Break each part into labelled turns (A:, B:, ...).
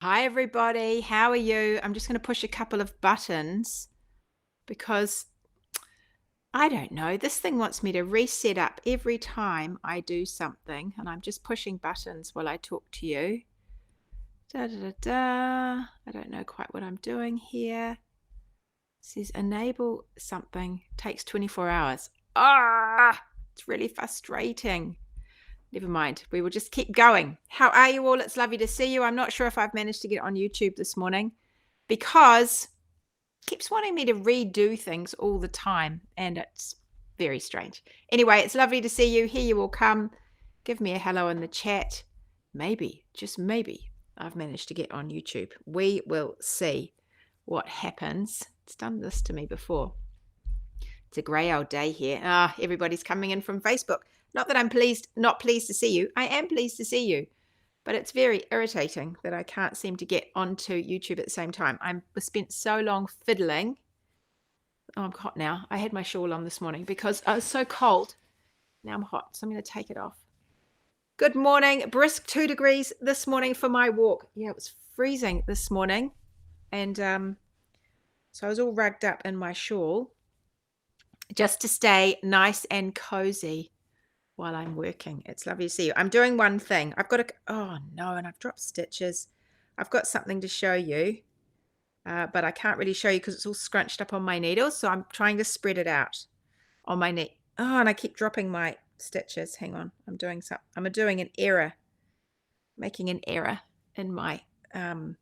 A: Hi, everybody. How are you? I'm just going to push a couple of buttons because I don't know. This thing wants me to reset up every time I do something, and I'm just pushing buttons while I talk to you. Da da da da. I don't know quite what I'm doing here. It says enable something takes 24 hours. It's really frustrating. Never mind. We will just keep going. How are you all? It's lovely to see you. I'm not sure if I've managed to get on YouTube this morning because keeps wanting me to redo things all the time, and it's very strange. Anyway, it's lovely to see you. Here you all come. Give me a hello in the chat. Maybe, just maybe, I've managed to get on YouTube. We will see what happens. It's done this to me before. It's a grey old day here. Everybody's coming in from Facebook. Not that I'm not pleased to see you. I am pleased to see you. But it's very irritating that I can't seem to get onto YouTube at the same time. I spent so long fiddling. Oh, I'm hot now. I had my shawl on this morning because I was so cold. Now I'm hot, so I'm going to take it off. Good morning. Brisk 2 degrees this morning for my walk. Yeah, it was freezing this morning. And so I was all rugged up in my shawl just to stay nice and cozy while I'm working. It's lovely to see you. I'm doing one thing. Oh no, and I've dropped stitches. I've got something to show you, but I can't really show you because it's all scrunched up on my needles. So I'm trying to spread it out on my neck. Oh, and I keep dropping my stitches. Hang on. I'm doing an error, making an error in my, well,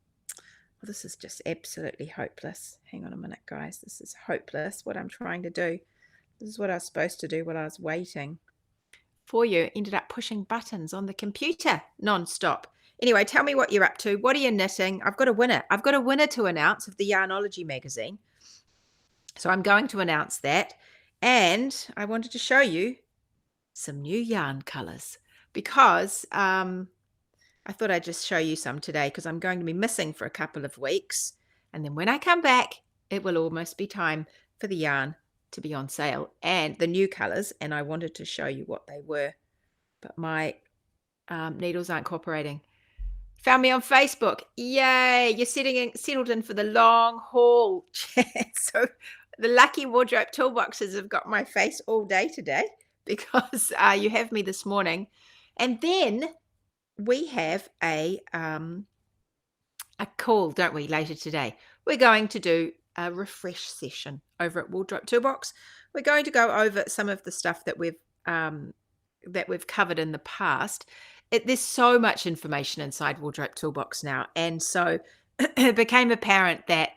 A: this is just absolutely hopeless. Hang on a minute, guys. This is hopeless, what I'm trying to do. This is what I was supposed to do while I was waiting for you. Ended up pushing buttons on the computer non-stop. Anyway, tell me what you're up to. What are you knitting? I've got a winner. I've got a winner to announce of the Yarnologie magazine. So I'm going to announce that. And I wanted to show you some new yarn colors because I thought I'd just show you some today because I'm going to be missing for a couple of weeks. And then when I come back, it will almost be time for the yarn to be on sale and the new colors. And I wanted to show you what they were, but my needles aren't cooperating. Found me on Facebook. Yay! You're settled in for the long haul. So the lucky wardrobe toolboxes have got my face all day today because you have me this morning. And then we have a call, don't we, later today. We're going to do a refresh session over at Wardrobe Toolbox. We're going to go over some of the stuff that we've covered in the past. There's so much information inside Wardrobe Toolbox now, and so it became apparent that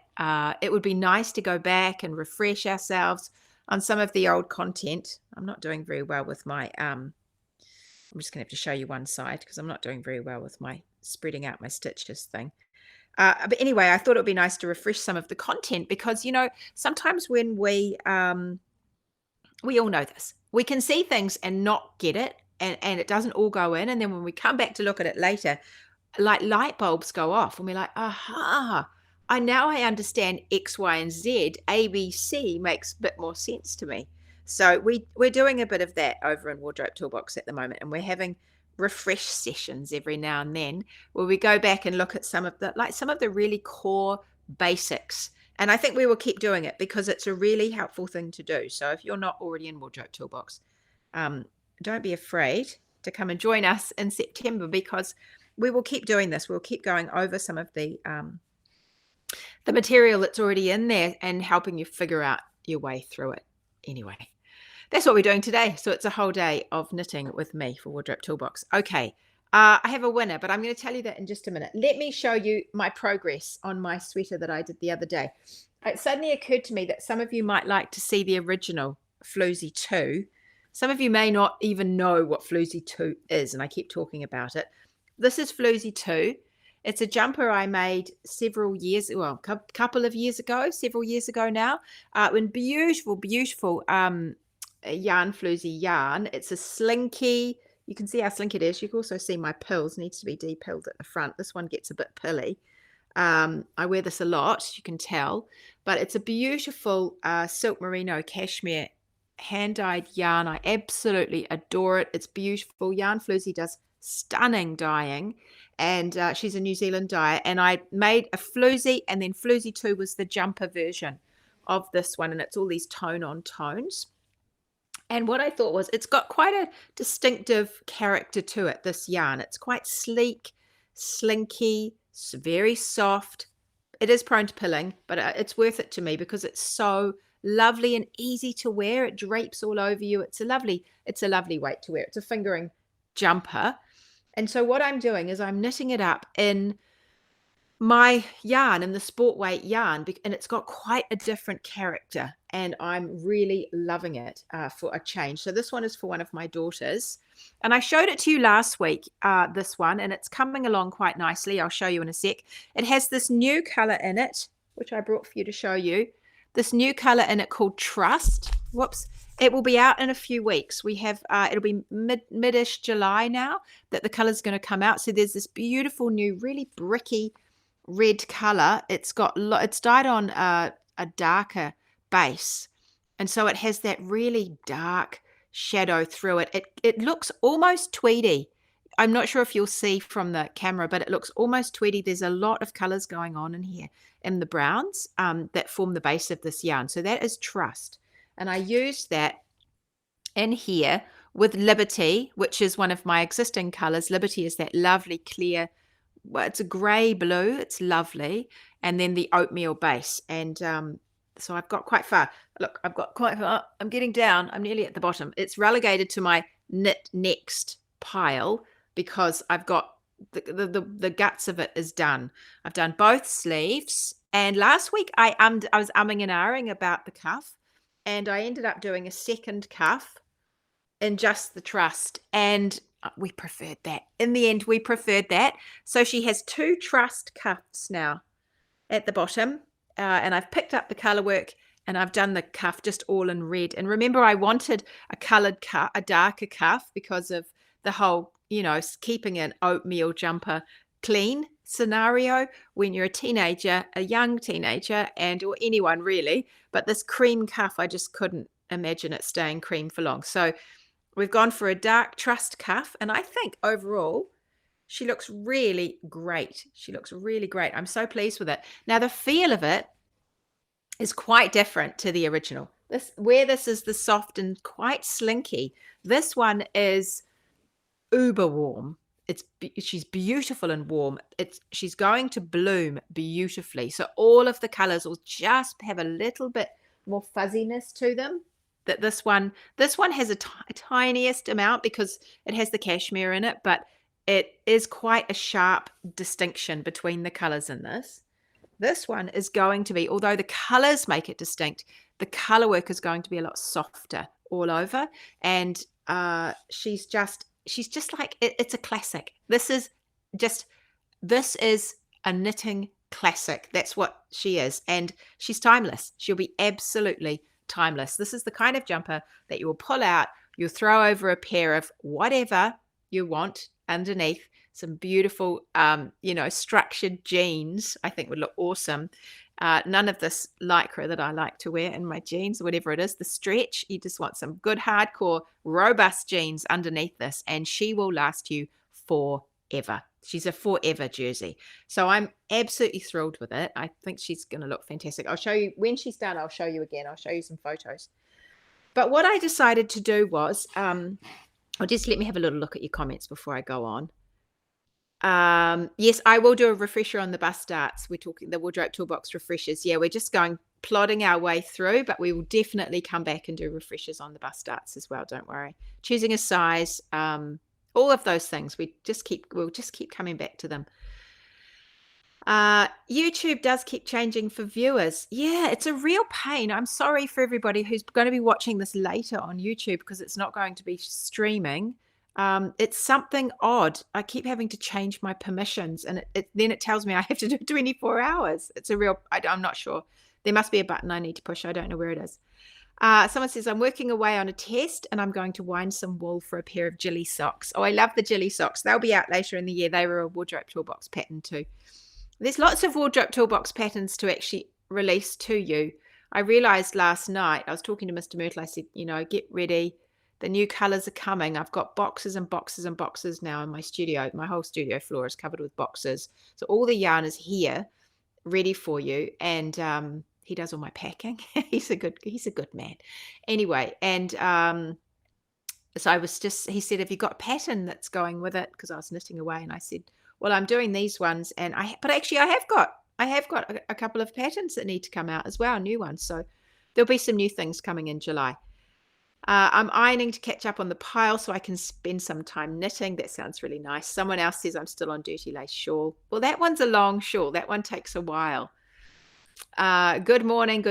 A: it would be nice to go back and refresh ourselves on some of the old content. I'm not doing very well with my I'm just going to have to show you one side because I'm not doing very well with my spreading out my stitches thing. But anyway, I thought it would be nice to refresh some of the content because, sometimes when we all know this, we can see things and not get it, and it doesn't all go in. And then when we come back to look at it later, like light bulbs go off and we're like, aha, I understand X, Y, and Z. ABC makes a bit more sense to me. So we're doing a bit of that over in Wardrobe Toolbox at the moment, and we're having refresh sessions every now and then where we go back and look at some of the really core basics. And I think we will keep doing it because it's a really helpful thing to do. So if you're not already in Wardrobe Toolbox, don't be afraid to come and join us in September because we will keep doing this. We'll keep going over some of the material that's already in there and helping you figure out your way through it. Anyway, that's what we're doing today. So it's a whole day of knitting with me for Wardrobe Toolbox. Okay, I have a winner, but I'm going to tell you that in just a minute. Let me show you my progress on my sweater that I did the other day. It suddenly occurred to me that some of you might like to see the original Floozy Too. Some of you may not even know what Floozy Too is, and I keep talking about it. This is Floozy Too. It's a jumper I made several years now, in beautiful, beautiful yarn, Floozy yarn. It's a slinky. You can see how slinky it is. You can also see my pills. Needs to be de-pilled at the front. This one gets a bit pilly. I wear this a lot, you can tell, but it's a beautiful silk merino cashmere hand-dyed yarn. I absolutely adore it. It's beautiful. Yarn Floozy does stunning dyeing. And she's a New Zealand dyer. And I made a Floozy, and then Floozy Too was the jumper version of this one. And it's all these tone on tones. And what I thought was, it's got quite a distinctive character to it, this yarn. It's quite sleek, slinky, it's very soft. It is prone to pilling, but it's worth it to me because it's so lovely and easy to wear. It drapes all over you. It's a lovely weight to wear. It's a fingering jumper. And so what I'm doing is I'm knitting it up in my yarn, in the sport weight yarn, and it's got quite a different character, and I'm really loving it for a change. So this one is for one of my daughters, and I showed it to you last week, this one, and it's coming along quite nicely. I'll show you in a sec. It has this new color in it, which I brought for you to show you. This new color in it called Trust. Whoops. It will be out in a few weeks. We have, it'll be mid-ish July now that the color's going to come out. So there's this beautiful new, really bricky red color. It's dyed on a darker base, and so it has that really dark shadow through it. It looks almost tweedy. I'm not sure if you'll see from the camera, but it looks almost tweedy. There's a lot of colors going on in here, in the browns that form the base of this yarn. So that is Trust, and I used that in here with Liberty, which is one of my existing colors. Liberty is that lovely clear, well, it's a grey blue. It's lovely. And then the oatmeal base. And so I've got quite far. Look, I've got quite far. I'm getting down. I'm nearly at the bottom. It's relegated to my knit next pile because I've got the guts of it is done. I've done both sleeves. And last week I was umming and ahhing about the cuff, and I ended up doing a second cuff in just the Trust, and we preferred that. In the end, we preferred that. So she has 2 Trust cuffs now at the bottom, and I've picked up the color work, and I've done the cuff just all in red. And remember, I wanted a colored cuff, a darker cuff, because of the whole, keeping an oatmeal jumper clean scenario when you're a teenager, a young teenager, or anyone really. But this cream cuff, I just couldn't imagine it staying cream for long. So we've gone for a dark Trust cuff, and I think overall she looks really great. She looks really great. I'm so pleased with it. Now the feel of it is quite different to the original. This is the soft and quite slinky. This one is uber warm. She's beautiful and warm. She's going to bloom beautifully. So all of the colors will just have a little bit more fuzziness to them. That this one has a tiniest amount because it has the cashmere in it, but it is quite a sharp distinction between the colors in this. This one is going to be, although the colors make it distinct, the color work is going to be a lot softer all over, and she's just like it's a classic. This is a knitting classic. That's what she is, and she's timeless. She'll be absolutely timeless. This is the kind of jumper that you will pull out, you'll throw over a pair of whatever you want underneath, some beautiful structured jeans. I think would look awesome. None of this lycra that I like to wear in my jeans, whatever it is, the stretch. You just want some good hardcore robust jeans underneath this, and she will last you forever. She's a forever jersey. So I'm absolutely thrilled with it. I think she's going to look fantastic. I'll show you when she's done. I'll show you again. I'll show you some photos. But what I decided to do was, just let me have a little look at your comments before I go on. Yes, I will do a refresher on the bust darts. We're talking the wardrobe toolbox refreshers. Yeah, we're just plodding our way through, but we will definitely come back and do refreshers on the bust darts as well. Don't worry. Choosing a size, all of those things. We'll just keep coming back to them. YouTube does keep changing for viewers. Yeah, it's a real pain. I'm sorry for everybody who's going to be watching this later on YouTube because it's not going to be streaming. It's something odd. I keep having to change my permissions, and then it tells me I have to do 24 hours. It's a real, I'm not sure. There must be a button I need to push. I don't know where it is. Someone says, I'm working away on a test and I'm going to wind some wool for a pair of Jilly socks. Oh, I love the Jilly socks. They'll be out later in the year. They were a wardrobe toolbox pattern too. There's lots of wardrobe toolbox patterns to actually release to you. I realized last night, I was talking to Mr. Myrtle, I said, get ready. The new colors are coming. I've got boxes and boxes and boxes now in my studio. My whole studio floor is covered with boxes. So all the yarn is here, ready for you. And he does all my packing. He's a good man. Anyway, and so he said, have you got a pattern that's going with it? Because I was knitting away, and I said, well, I'm doing these ones, but actually I have got a couple of patterns that need to come out as well, new ones. So there'll be some new things coming in July. I'm ironing to catch up on the pile so I can spend some time knitting. That sounds really nice. Someone else says I'm still on dirty lace shawl. Well, that one's a long shawl. That one takes a while. Good morning.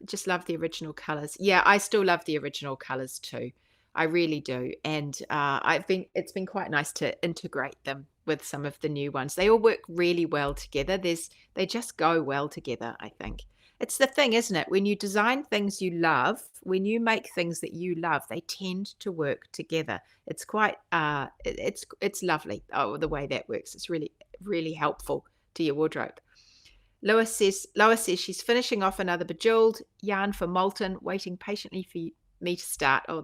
A: Just love the original colors. Yeah, I still love the original colors too. I really do. And it's been quite nice to integrate them with some of the new ones. They all work really well together. They just go well together, I think. It's the thing, isn't it? When you design things you love, when you make things that you love, they tend to work together. It's quite it's lovely. Oh, the way that works. It's really, really helpful to your wardrobe. Lois says she's finishing off another bejeweled yarn for Molten, waiting patiently for me to start. Oh,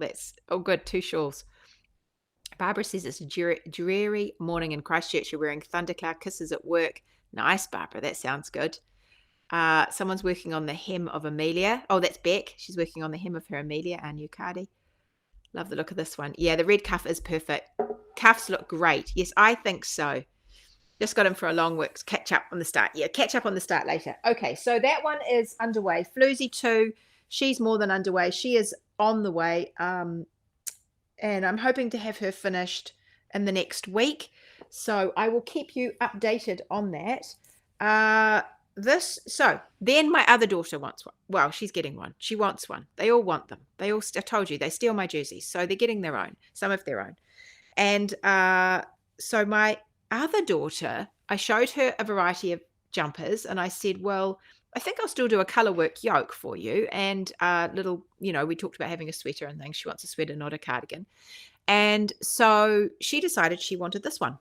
A: good. 2 shawls. Barbara says it's a dreary morning in Christchurch. You're wearing thundercloud kisses at work. Nice, Barbara. That sounds good. Someone's working on the hem of Amelia. Oh, that's Beck. She's working on the hem of her Amelia, our new cardie. Love the look of this one. Yeah, the red cuff is perfect. Cuffs look great. Yes, I think so. Just got him for a long work. Catch up on the start. Yeah, catch up on the start later. Okay, so that one is underway. Floozy Too, she's more than underway. She is on the way. And I'm hoping to have her finished in the next week. So I will keep you updated on that. So then my other daughter wants one. Well, she's getting one. She wants one. They all want them. I told you, they steal my jerseys. So they're getting their own, some of their own. And so my other daughter, I showed her a variety of jumpers, and I said, well, I think I'll still do a color work yoke for you. And little, we talked about having a sweater and things. She wants a sweater, not a cardigan. And so she decided she wanted this one.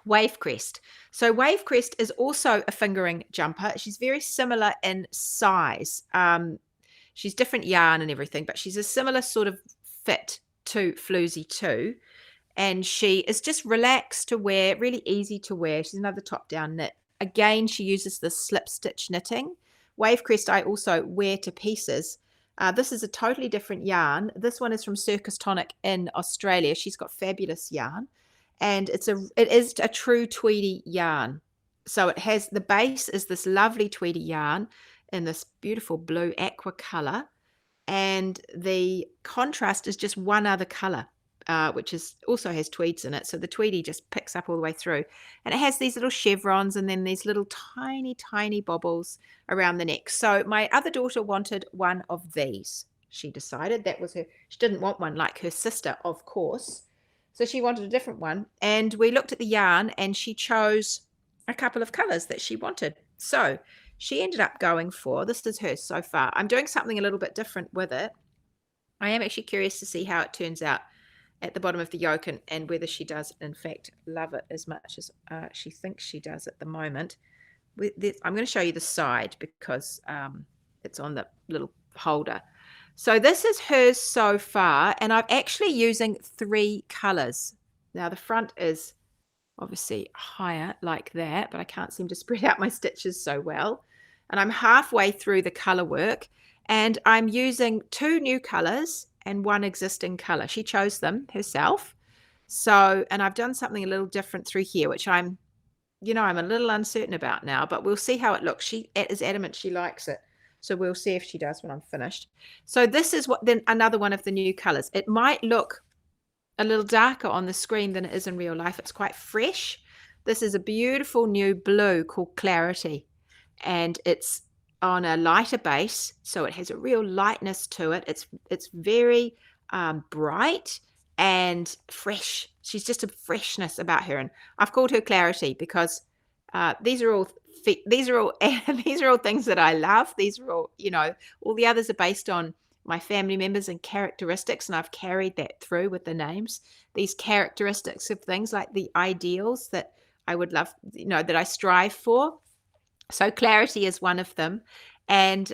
A: Wavecrest. So Wavecrest is also a fingering jumper. She's very similar in size. She's different yarn and everything, but she's a similar sort of fit to Floozy Too. And she is just relaxed to wear, really easy to wear. She's another top-down knit. Again, she uses the slip stitch knitting. Wavecrest I also wear to pieces. This is a totally different yarn. This one is from Circus Tonic in Australia. She's got fabulous yarn. And it is a true tweedy yarn. So it has, the base is this lovely tweedy yarn in this beautiful blue aqua color. And the contrast is just one other color, which also has tweeds in it. So the tweedy just picks up all the way through. And it has these little chevrons and then these little tiny, tiny bobbles around the neck. So my other daughter wanted one of these. She decided that was her. She didn't want one like her sister, of course. So she wanted a different one. And we looked at the yarn and she chose a couple of colors that she wanted. So she ended up going for, this is hers so far. I'm doing something a little bit different with it. I am actually curious to see how it turns out at the bottom of the yoke and whether she does, in fact, love it as much as she thinks she does at the moment. I'm going to show you the side because it's on the little holder. So this is hers so far, and I'm actually using 3 colors. Now the front is obviously higher like that, but I can't seem to spread out my stitches so well. And I'm halfway through the color work, and I'm using 2 new colors and 1 existing color. She chose them herself. So, and I've done something a little different through here, which I'm a little uncertain about now, but we'll see how it looks. She is adamant she likes it. So we'll see if she does when I'm finished. So this is then another one of the new colors. It might look a little darker on the screen than it is in real life. It's quite fresh. This is a beautiful new blue called Clarity, and it's on a lighter base, so it has a real lightness to it. It's very bright and fresh. She's just a freshness about her, and I've called her Clarity because these are all these are all things that I love. These are all, all the others are based on my family members and characteristics, and I've carried that through with the names. These characteristics of things like the ideals that I would love, that I strive for. So Clarity is one of them. And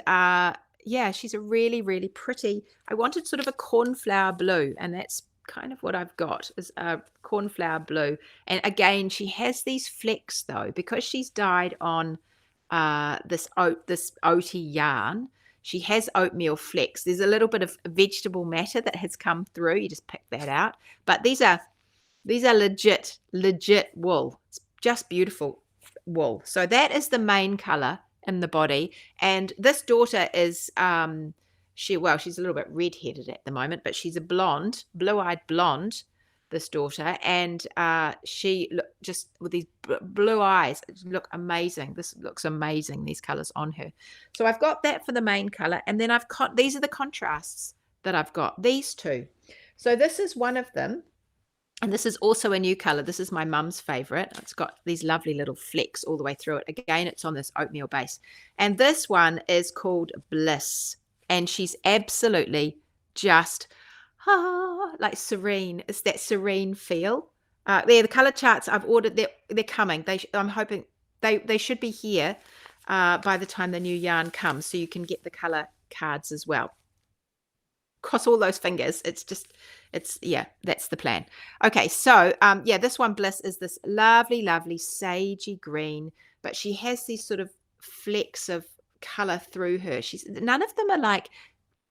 A: yeah, she's a really, really pretty. I wanted sort of a cornflower blue, and that's kind of what I've got, is a cornflower blue. And again, she has these flecks though, because she's dyed on this oaty yarn. She has oatmeal flecks. There's a little bit of vegetable matter that has come through. You just pick that out. But these are legit wool. It's just beautiful wool. So that is the main color in the body. And this daughter is she's a little bit red-headed at the moment, but she's a blonde, blue-eyed blonde, this daughter, and she just with these blue eyes look amazing. This looks amazing, these colors on her. So I've got that for the main color, and then I've got, these are the contrasts that I've got, these two. So this is one of them. And this is also a new color. This is my mum's favorite. It's got these lovely little flecks all the way through it. Again, it's on this oatmeal base. And this one is called Bliss. And she's absolutely just like serene. It's that serene feel. The color charts I've ordered, they're coming. I'm hoping they should be here by the time the new yarn comes, so you can get the color cards as well. Cross all those fingers. Yeah, that's the plan. Okay, so yeah, this one, Bliss, is this lovely sagey green, but she has these sort of flecks of color through her. None of them are like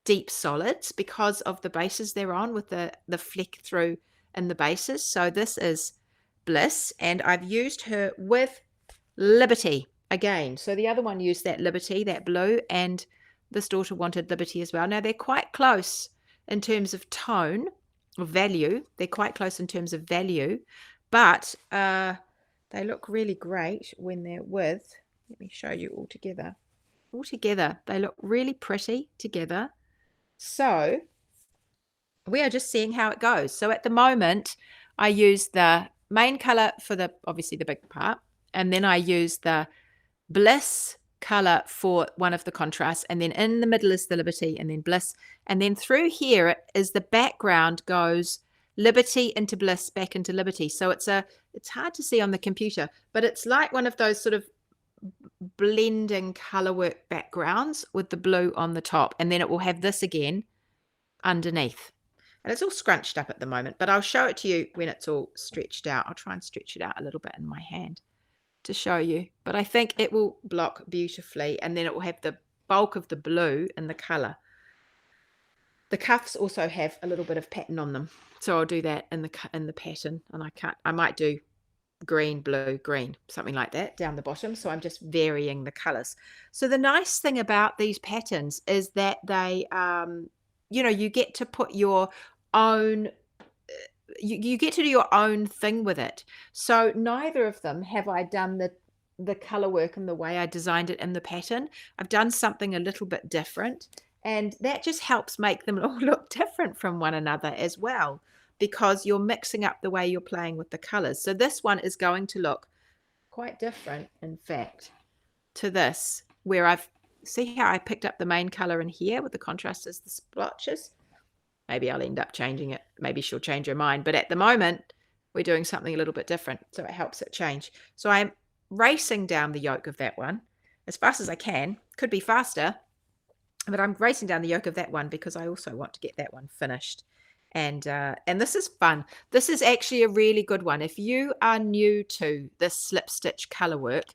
A: deep solids because of the bases they're on, with the fleck through in the bases. So this is Bliss, and I've used her with Liberty again. So the other one used that Liberty, that blue, and this daughter wanted Liberty as well. Now they're quite close in terms of tone or value. They're quite close in terms of value, but they look really great when they're with, let me show you all together. All together, they look really pretty together. So we are just seeing how it goes. So at the moment, I use the main color for obviously the big part, and then I use the Bliss color for one of the contrasts, and then in the middle is the Liberty, and then Bliss, and then through here is the background goes Liberty into Bliss, back into Liberty. So it's hard to see on the computer, but it's like one of those sort of blending color work backgrounds with the blue on the top, and then it will have this again underneath. And it's all scrunched up at the moment, but I'll show it to you when it's all stretched out. I'll try and stretch it out a little bit in my hand to show you, but I think it will block beautifully, and then it will have the bulk of the blue in the color. The cuffs also have a little bit of pattern on them, so I'll do that in the pattern, and I might do green, blue, green, something like that down the bottom. So I'm just varying the colors. So the nice thing about these patterns is that they you get to put your own you get to do your own thing with it. So neither of them have I done the color work in the way I designed it in the pattern. I've done something a little bit different, and that just helps make them all look different from one another as well, because you're mixing up the way you're playing with the colors. So this one is going to look quite different, in fact, to this, where see how I picked up the main color in here with the contrast as the splotches. Maybe I'll end up changing it. Maybe she'll change her mind. But at the moment, we're doing something a little bit different, so it helps it change. So I'm racing down the yoke of that one as fast as I can. Could be faster, but I'm racing down the yoke of that one because I also want to get that one finished. And this is fun. This is actually a really good one. If you are new to this slip stitch color work,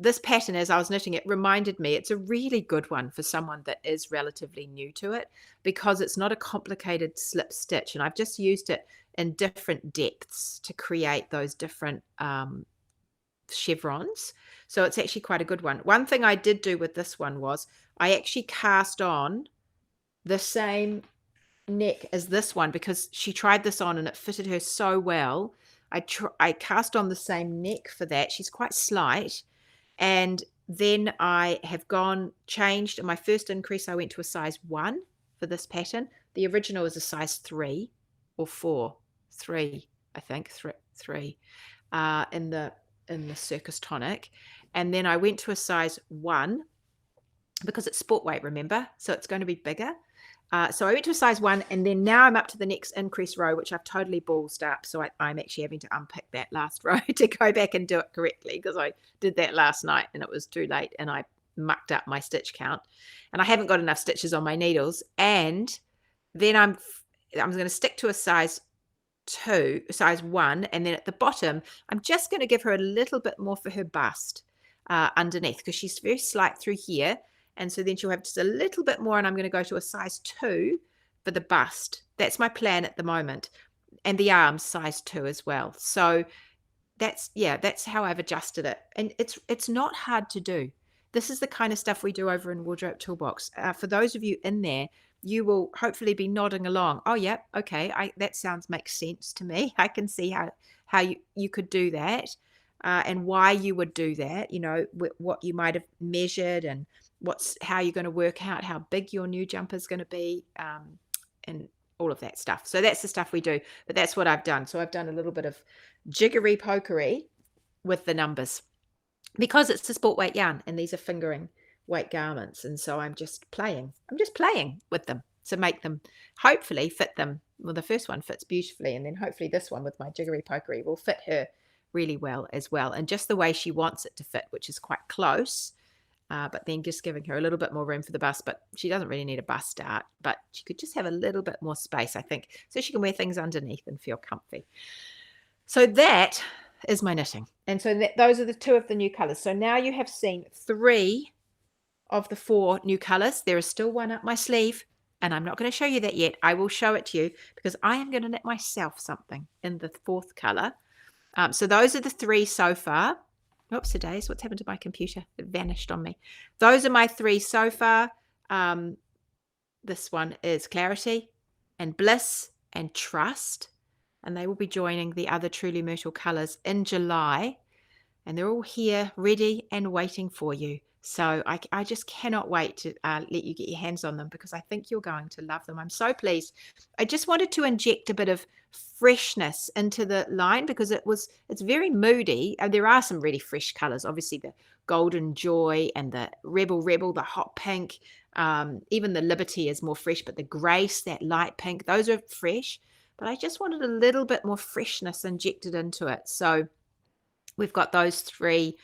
A: this pattern, as I was knitting it, reminded me it's a really good one for someone that is relatively new to it, because it's not a complicated slip stitch, and I've just used it in different depths to create those different chevrons. So it's actually quite a good one. One thing I did do with this one was I actually cast on the same neck as this one, because she tried this on and it fitted her so well. I cast on the same neck for that. She's quite slight. And then I have changed. In my first increase, I went to a size 1 for this pattern. The original is a size 3 or 4, 3, I think, 3 in the Circus Tonic. And then I went to a size 1 because it's sport weight, remember? So it's going to be bigger. So I went to a size 1, and then now I'm up to the next increase row, which I've totally ballsed up. So I'm actually having to unpick that last row to go back and do it correctly, because I did that last night and it was too late, and I mucked up my stitch count, and I haven't got enough stitches on my needles. And then I'm going to stick to a size 1, and then at the bottom I'm just going to give her a little bit more for her bust underneath, because she's very slight through here, and so then she'll have just a little bit more, and I'm going to go to a size 2 for the bust. That's my plan at the moment, and the arms size 2 as well. So that's how I've adjusted it, and it's not hard to do. This is the kind of stuff we do over in Wardrobe Toolbox. For those of you in there, you will hopefully be nodding along. Oh yeah, okay, that makes sense to me. I can see how you could do that, and why you would do that. You know, what you might have measured, and how you're going to work out how big your new jumper is going to be, and all of that stuff. So that's the stuff we do, but that's what I've done. So I've done a little bit of jiggery pokery with the numbers, because it's a sport weight yarn and these are fingering weight garments, and so I'm just playing with them to make them hopefully fit them. Well, the first one fits beautifully, and then hopefully this one with my jiggery pokery will fit her really well as well, and just the way she wants it to fit, which is quite close, but then just giving her a little bit more room for the bust. But she doesn't really need a bust start, but she could just have a little bit more space, I think, so she can wear things underneath and feel comfy. So that is my knitting. And so those are the 2 of the new colors. So now you have seen 3 of the 4 new colors. There is still one up my sleeve, and I'm not going to show you that yet. I will show it to you, because I am going to knit myself something in the 4th color. So those are the 3 so far. Oops, days. What's happened to my computer? It vanished on me. Those are my 3 so far. This one is Clarity and Bliss and Trust, and they will be joining the other Truly Myrtle colors in July, and they're all here ready and waiting for you. So I just cannot wait to let you get your hands on them, because I think you're going to love them. I'm so pleased. I just wanted to inject a bit of freshness into the line, because it's very moody. There are some really fresh colors, obviously the Golden Joy and the Rebel, the hot pink, even the Liberty is more fresh, but the Grace, that light pink, those are fresh. But I just wanted a little bit more freshness injected into it. So we've got those 3.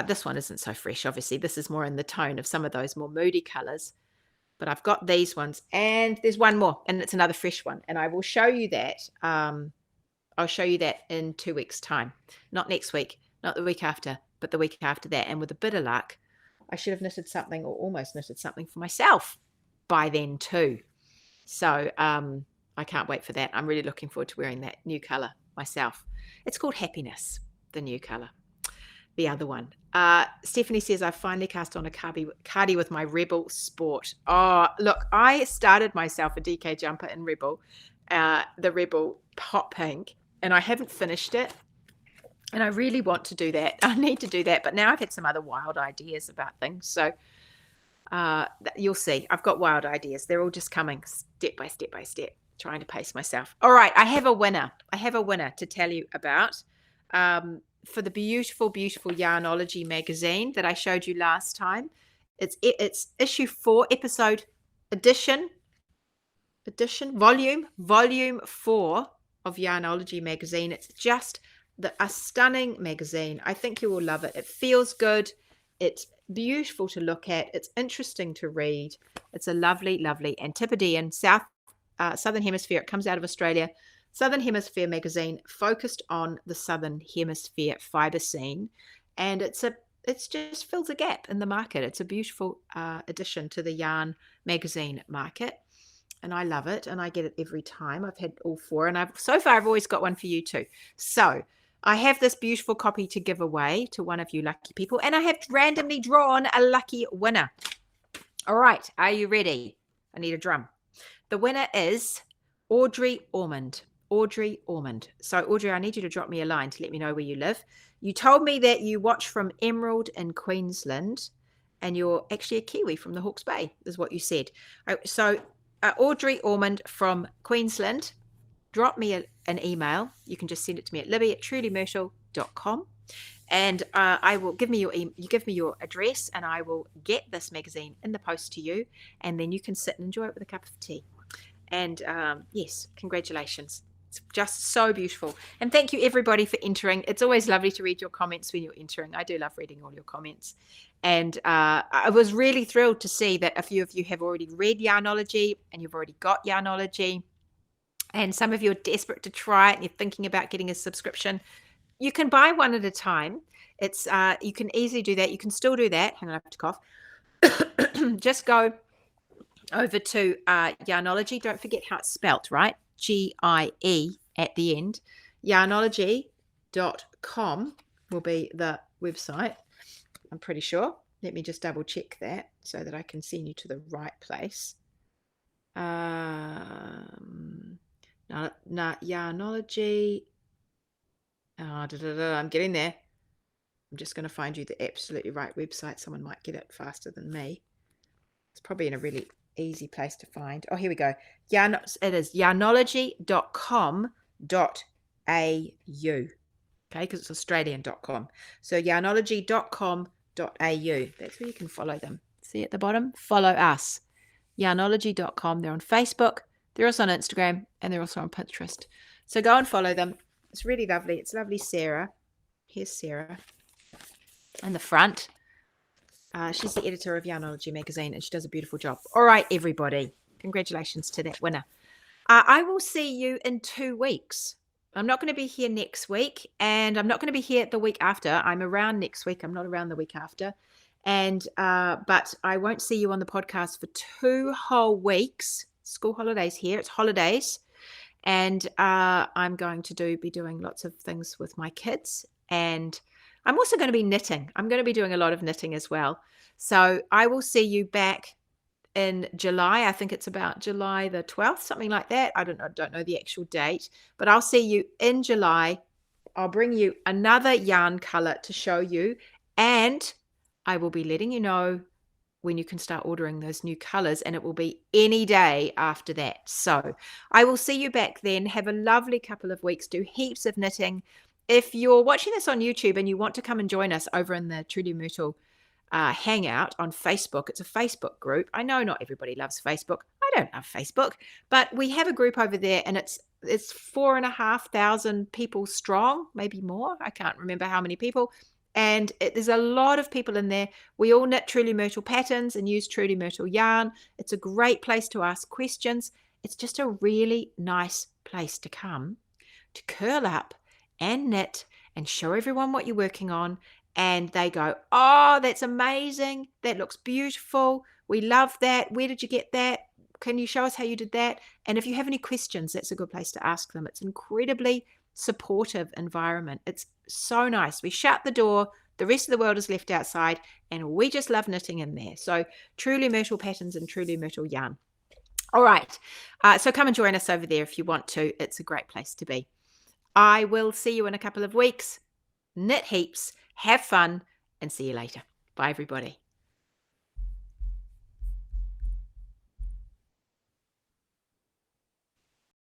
A: This one isn't so fresh, obviously. This is more in the tone of some of those more moody colors. But I've got these ones, and there's one more, and it's another fresh one. And I will show you that. I'll show you that in 2 weeks' time. Not next week, not the week after, but the week after that. And with a bit of luck, I should have knitted something, or almost knitted something for myself by then too. So I can't wait for that. I'm really looking forward to wearing that new color myself. It's called Happiness, the new color. The other one. Stephanie says, I finally cast on a cardi with my Rebel Sport. Oh, look, I started myself a DK jumper in Rebel, the Rebel hot pink, and I haven't finished it. And I really want to do that. I need to do that. But now I've had some other wild ideas about things. So you'll see. I've got wild ideas. They're all just coming step by step by step, trying to pace myself. All right. I have a winner. To tell you about. For the beautiful, beautiful Yarnologie magazine that I showed you last time. It's issue 4, volume 4 of Yarnologie magazine. It's just a stunning magazine. I think you will love it. It feels good. It's beautiful to look at. It's interesting to read. It's a lovely, lovely Antipodean Southern Hemisphere. It comes out of Australia. Southern Hemisphere magazine, focused on the Southern Hemisphere fibre scene, and it just fills a gap in the market. It's a beautiful addition to the yarn magazine market, and I love it, and I get it every time. I've had all 4, and so far I've always got one for you too. So I have this beautiful copy to give away to one of you lucky people, and I have randomly drawn a lucky winner. All right, are you ready? I need a drum. The winner is Audrey Ormond. So Audrey, I need you to drop me a line to let me know where you live. You told me that you watch from Emerald in Queensland, and you're actually a Kiwi from the Hawke's Bay, is what you said. So Audrey Ormond from Queensland, drop me an email. You can just send it to me at libby@trulymyrtle.com, and I will give me you give me your address, and I will get this magazine in the post to you, and then you can sit and enjoy it with a cup of tea. And yes, congratulations. It's just so beautiful. And thank you everybody for entering. It's always lovely to read your comments when you're entering. I do love reading all your comments. And I was really thrilled to see that a few of you have already read Yarnologie and you've already got Yarnologie. And some of you are desperate to try it and you're thinking about getting a subscription. You can buy one at a time. It's you can easily do that. You can still do that. Hang on, I have to cough. Just go over to Yarnologie. Don't forget how it's spelt, right? G-I-E at the end. Yarnologie.com will be the website, I'm pretty sure. Let me just double check that so that I can send you to the right place. Yarnologie. I'm getting there. I'm just going to find you the absolutely right website. Someone might get it faster than me. It's probably in a really easy place to find. Oh, here we go. It is yarnologie.com.au. Okay, because it's Australian.com. So yarnologie.com.au. That's where you can follow them. See at the bottom? Follow us. Yarnologie.com. They're on Facebook. They're also on Instagram. And they're also on Pinterest. So go and follow them. It's really lovely. It's lovely Sarah. Here's Sarah. In the front. She's the editor of Yarnologie magazine and she does a beautiful job. All right, everybody. Congratulations to that winner. I will see you in 2 weeks. I'm not going to be here next week and I'm not going to be here the week after. I'm around next week. I'm not around the week after. And but I won't see you on the podcast for 2 whole weeks. School holidays here. It's holidays. And I'm going to be doing lots of things with my kids. And I'm also going to be knitting. I'm going to be doing a lot of knitting as well. So I will see you back in July. I think it's about July the 12th, something like that. I don't know the actual date, but I'll see you in July. I'll bring you another yarn color to show you, and I will be letting you know when you can start ordering those new colors, and it will be any day after that. So I will see you back then. Have a lovely couple of weeks. Do heaps of knitting. If you're watching this on YouTube and you want to come and join us over in the Truly Myrtle hangout on Facebook, it's a Facebook group. I know not everybody loves Facebook. I don't love Facebook, but we have a group over there and it's 4,500 people strong, maybe more. I can't remember how many people. And there's a lot of people in there. We all knit Truly Myrtle patterns and use Truly Myrtle yarn. It's a great place to ask questions. It's just a really nice place to come to curl up and knit and show everyone what you're working on. And they go, oh, that's amazing. That looks beautiful. We love that. Where did you get that? Can you show us how you did that? And if you have any questions, that's a good place to ask them. It's an incredibly supportive environment. It's so nice. We shut the door. The rest of the world is left outside and we just love knitting in there. So Truly Myrtle patterns and Truly Myrtle yarn. All right. So come and join us over there if you want to. It's a great place to be. I will see you in a couple of weeks. Knit heaps, have fun, and see you later. Bye, everybody.